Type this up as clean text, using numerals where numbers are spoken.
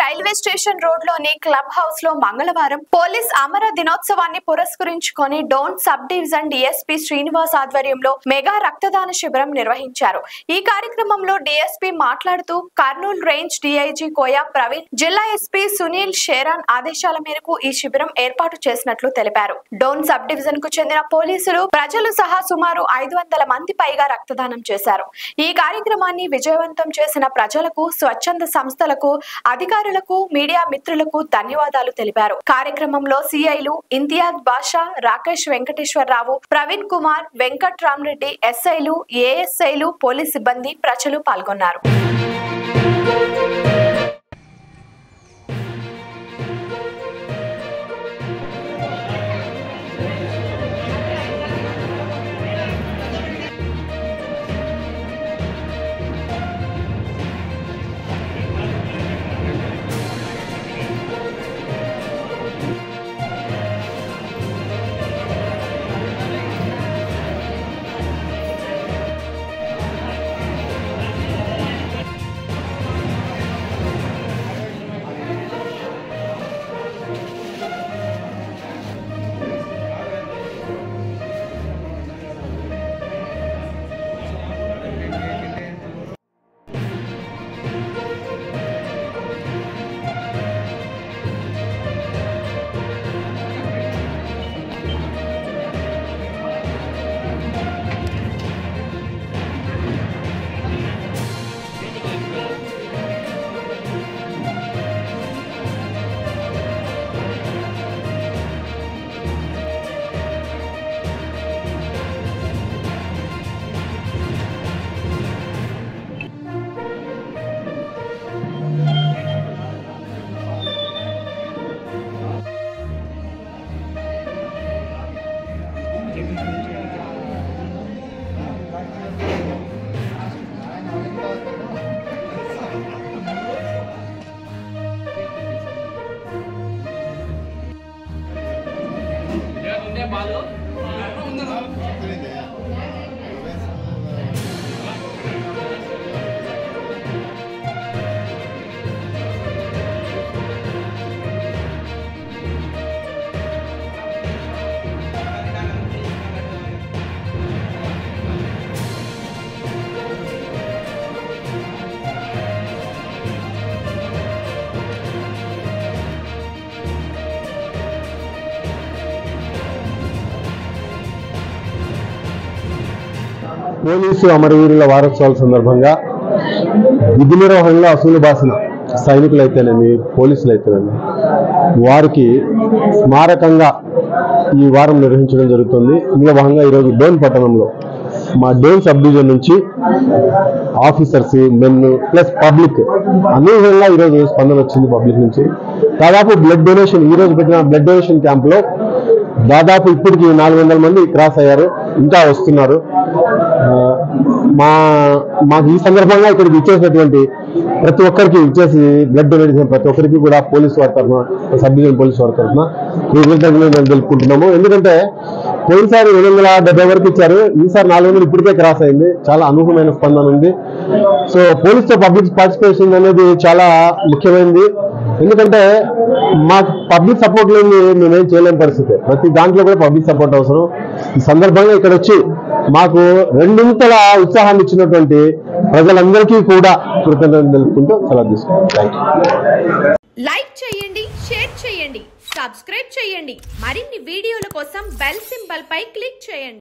Railway station road లోని club house లో మంగళవారం పోలీస్ అమర దినోత్సవాన్ని పురస్కరించుకొని Dhone sub division DSP Srinivas ఆధ్వర్యంలో మెగా రక్తదాన శిబిరం నిర్వహించారు. ఈ కార్యక్రమంలో డిఎస్పీ మాట్లాడుతూ కర్నూలు రేంజ్ డిఐజీ కోయా ప్రవీణ్, జిల్లా ఎస్పీ సునీల్ షేరాన్ ఆదేశాల మేరకు ఈ శిబిరం ఏర్పాటు చేసినట్లు తెలిపారు. డోన్ సబ్ డివిజన్ కు చెందిన పోలీసులు, ప్రజలు సహా సుమారు 500 మంది పైగా రక్తదానం చేశారు. ఈ కార్యక్రమాన్ని విజయవంతం చేసిన ప్రజలకు, స్వచ్ఛంద సంస్థలకు, అధికారులకు, మీడియా మిత్రులకు ధన్యవాదాలు తెలిపారు. కార్యక్రమంలో సిఐలు ఇంతియాజ్ బాషా, రాకేష్ వెంకటేశ్వరరావు, ప్రవీణ్ కుమార్, వెంకట్ రామరెడ్డి, ఎస్ఐలు, ఏఎస్ఐలు, పోలీస్ సిబ్బంది, ప్రజలు పాల్గొన్నారు. పోలీసు అమరవీరుల వారోత్సవాల సందర్భంగా విధి నిర్వహణలో అసూలు బాసిన సైనికులైతేనేమి, పోలీసులైతేనేమి వారికి స్మారకంగా ఈ వారం నిర్వహించడం జరుగుతుంది. ఇందులో భాగంగా ఈరోజు డోన్ పట్టణంలో మా డోన్ సబ్ డివిజన్ నుంచి ఆఫీసర్స్, మెన్ ప్లస్ పబ్లిక్ అన్ని విధంగా ఈరోజు స్పందన వచ్చింది. పబ్లిక్ నుంచి దాదాపు బ్లడ్ డొనేషన్, ఈరోజు పెట్టిన బ్లడ్ డొనేషన్ క్యాంప్లో దాదాపు ఇప్పటికి 400 మంది క్రాస్ అయ్యారు, ఇంకా వస్తున్నారు. మాకు ఈ సందర్భంగా ఇక్కడికి ఇచ్చేసినటువంటి ప్రతి ఒక్కరికి, ఇచ్చేసి బ్లడ్ డొనేట్ చేసిన ప్రతి ఒక్కరికి కూడా పోలీసు వారి తరఫున, సబ్ డివిజన్ పోలీసు వారి తరఫున కృతజ్ఞతలు మేము తెలుపుకుంటున్నాము. ఎందుకంటే పోయినసారి 770 వరకు ఇచ్చారు, ఈసారి 400 ఇప్పటికే క్రాస్ అయింది. చాలా అనూహ్యమైన స్పందన ఉంది. సో పోలీసుతో పబ్లిక్ పార్టిసిపేషన్ అనేది చాలా ముఖ్యమైనది. ఎందుకంటే మాకు పబ్లిక్ సపోర్ట్ లేని మేమేం చేయలేని పరిస్థితి. ప్రతి దాంట్లో కూడా పబ్లిక్ సపోర్ట్ అవసరం. ఈ సందర్భంగా ఇక్కడ వచ్చి మాకు రెండింతల ఉత్సాహాన్ని ఇచ్చినటువంటి ప్రజలందరికీ కూడా కృతజ్ఞతలు తెలుపుకుంటూ సెలవు తీసుకుంటాం. లైక్ చేయండి, షేర్ చేయండి, సబ్స్క్రైబ్ చేయండి. మరిన్ని వీడియోల కోసం బెల్ సింబల్ పై క్లిక్ చేయండి.